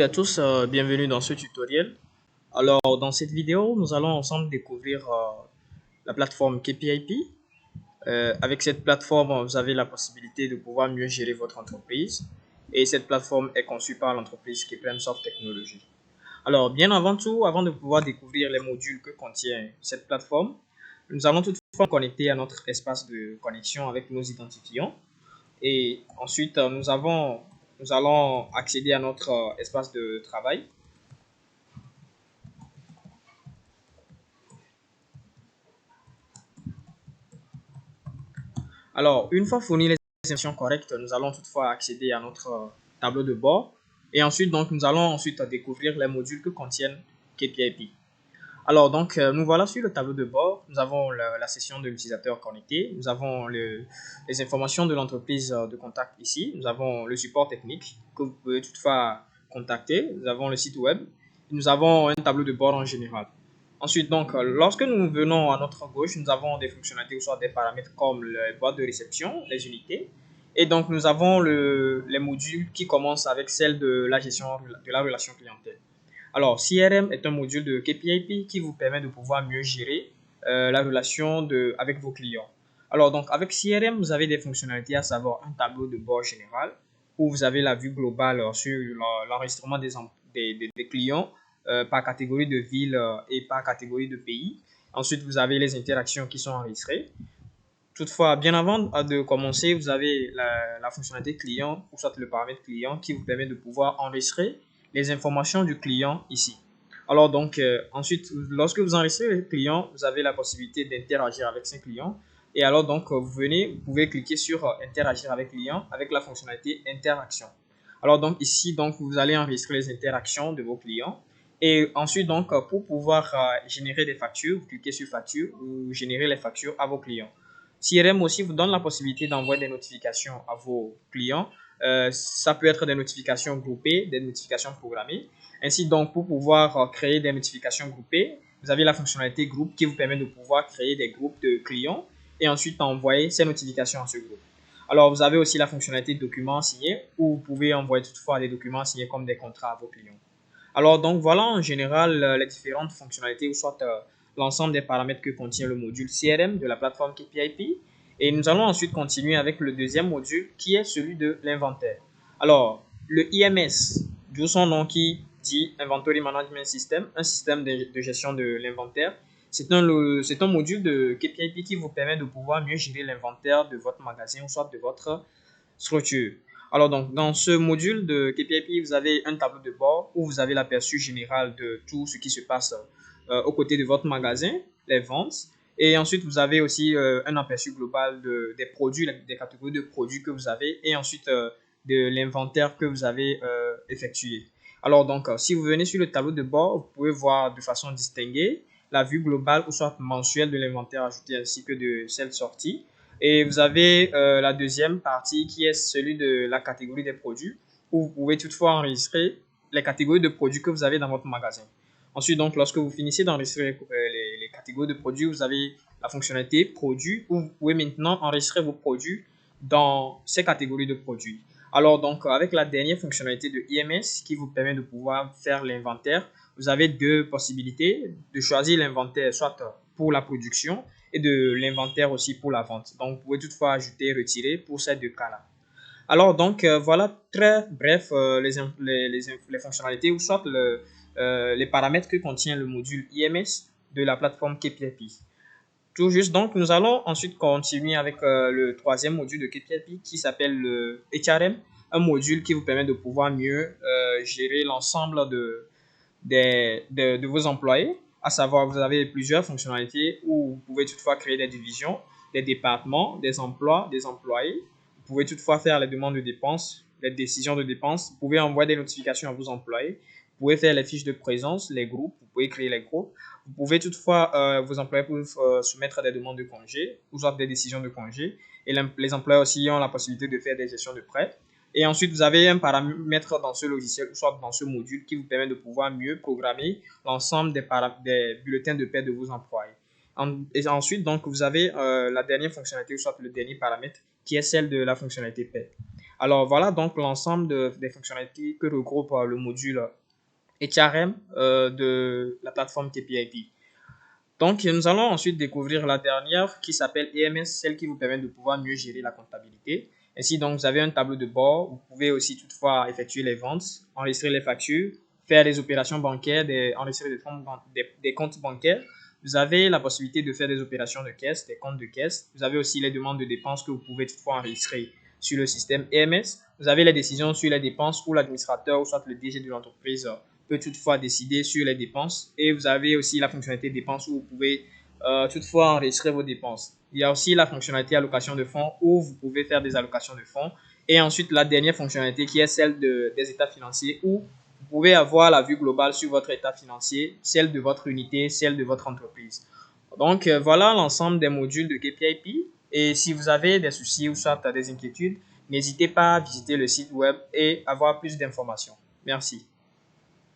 À tous, bienvenue dans ce tutoriel. Alors, dans cette vidéo, nous allons ensemble découvrir la plateforme KPIP. Avec cette plateforme, vous avez la possibilité de pouvoir mieux gérer votre entreprise. Et cette plateforme est conçue par l'entreprise KPMSoft Technologies. Alors, bien avant tout, avant de pouvoir découvrir les modules que contient cette plateforme, nous allons toutefois connecter à notre espace de connexion avec nos identifiants. Et ensuite, nous allons accéder à notre espace de travail. Alors, une fois fourni les informations correctes, nous allons toutefois accéder à notre tableau de bord. Et ensuite, donc, nous allons ensuite découvrir les modules que contiennent KPIP. Alors, donc, nous voilà sur le tableau de bord. Nous avons la session de l'utilisateur connecté. Nous avons les informations de l'entreprise de contact ici. Nous avons le support technique que vous pouvez toutefois contacter. Nous avons le site web. Nous avons un tableau de bord en général. Ensuite, donc, lorsque nous venons à notre gauche, nous avons des fonctionnalités ou soit des paramètres comme les boîtes de réception, les unités. Et donc, nous avons les modules qui commencent avec celle de la gestion de la relation clientèle. Alors, CRM est un module de KPIP qui vous permet de pouvoir mieux gérer la relation avec vos clients. Alors, donc, avec CRM, vous avez des fonctionnalités, à savoir un tableau de bord général où vous avez la vue globale sur l'enregistrement des clients par catégorie de ville et par catégorie de pays. Ensuite, vous avez les interactions qui sont enregistrées. Toutefois, bien avant de commencer, vous avez la fonctionnalité client, ou soit le paramètre client, qui vous permet de pouvoir enregistrer les informations du client ici. Alors donc, ensuite, lorsque vous enregistrez le client, vous avez la possibilité d'interagir avec ce client. Et alors donc, vous pouvez cliquer sur interagir avec client avec la fonctionnalité interaction. Alors donc ici, donc, vous allez enregistrer les interactions de vos clients. Et ensuite, donc, pour pouvoir générer des factures, vous cliquez sur facture ou générer les factures à vos clients. CRM aussi vous donne la possibilité d'envoyer des notifications à vos clients. Ça peut être des notifications groupées, des notifications programmées. Ainsi donc, pour pouvoir créer des notifications groupées, vous avez la fonctionnalité groupe qui vous permet de pouvoir créer des groupes de clients et ensuite envoyer ces notifications à ce groupe. Alors, vous avez aussi la fonctionnalité documents signés où vous pouvez envoyer toutefois des documents signés comme des contrats à vos clients. Alors, donc voilà en général les différentes fonctionnalités ou soit l'ensemble des paramètres que contient le module CRM de la plateforme KPIP. Et nous allons ensuite continuer avec le deuxième module qui est celui de l'inventaire. Alors, le IMS, d'où son nom qui dit Inventory Management System, un système de gestion de l'inventaire. C'est un module de KPIP qui vous permet de pouvoir mieux gérer l'inventaire de votre magasin ou soit de votre structure. Alors donc, dans ce module de KPIP, vous avez un tableau de bord où vous avez l'aperçu général de tout ce qui se passe aux côtés de votre magasin, les ventes. Et ensuite, vous avez aussi un aperçu global des produits, des catégories de produits que vous avez et ensuite de l'inventaire que vous avez effectué. Alors donc, si vous venez sur le tableau de bord, vous pouvez voir de façon distinguée la vue globale ou soit mensuelle de l'inventaire ajouté ainsi que de celle sortie. Et vous avez la deuxième partie qui est celui de la catégorie des produits où vous pouvez toutefois enregistrer les catégories de produits que vous avez dans votre magasin. Ensuite, donc, lorsque vous finissez d'enregistrer les catégories de produits, vous avez la fonctionnalité produits où vous pouvez maintenant enregistrer vos produits dans ces catégories de produits. Alors, donc, avec la dernière fonctionnalité de IMS qui vous permet de pouvoir faire l'inventaire, vous avez deux possibilités de choisir l'inventaire soit pour la production et de l'inventaire aussi pour la vente. Donc, vous pouvez toutefois ajouter, retirer pour ces deux cas-là. Alors, donc, voilà très bref les fonctionnalités ou soit les paramètres que contient le module IMS de la plateforme KPIP. Tout juste, donc, nous allons ensuite continuer avec le troisième module de KPIP qui s'appelle le HRM, un module qui vous permet de pouvoir mieux gérer l'ensemble de vos employés, à savoir vous avez plusieurs fonctionnalités où vous pouvez toutefois créer des divisions, des départements, des emplois, des employés. Vous pouvez toutefois faire les demandes de dépenses, les décisions de dépenses. Vous pouvez envoyer des notifications à vos employés. Vous pouvez faire les fiches de présence, les groupes. Vous pouvez créer les groupes. Vous pouvez toutefois, vos employés peuvent soumettre des demandes de congé ou soit des décisions de congé. Et les employés aussi ont la possibilité de faire des gestions de prêts. Et ensuite, vous avez un paramètre dans ce logiciel, soit dans ce module, qui vous permet de pouvoir mieux programmer l'ensemble des bulletins de paie de vos employés. Et ensuite, donc, vous avez la dernière fonctionnalité, soit le dernier paramètre, qui est celle de la fonctionnalité paie. Alors voilà donc l'ensemble des fonctionnalités que regroupe le module HRM de la plateforme KPIP. Donc, nous allons ensuite découvrir la dernière qui s'appelle EMS, celle qui vous permet de pouvoir mieux gérer la comptabilité. Ainsi, donc, vous avez un tableau de bord. Vous pouvez aussi toutefois effectuer les ventes, enregistrer les factures, faire des opérations bancaires, enregistrer des comptes bancaires. Vous avez la possibilité de faire des opérations de caisse, des comptes de caisse. Vous avez aussi les demandes de dépenses que vous pouvez toutefois enregistrer sur le système EMS. Vous avez les décisions sur les dépenses où l'administrateur ou soit le DG de l'entreprise peut toutefois décider sur les dépenses. Et vous avez aussi la fonctionnalité dépenses où vous pouvez toutefois enregistrer vos dépenses. Il y a aussi la fonctionnalité allocation de fonds où vous pouvez faire des allocations de fonds. Et ensuite, la dernière fonctionnalité qui est celle des états financiers où vous pouvez avoir la vue globale sur votre état financier, celle de votre unité, celle de votre entreprise. Donc, voilà l'ensemble des modules de KPIP. Et si vous avez des soucis ou soit des inquiétudes, n'hésitez pas à visiter le site web et avoir plus d'informations. Merci.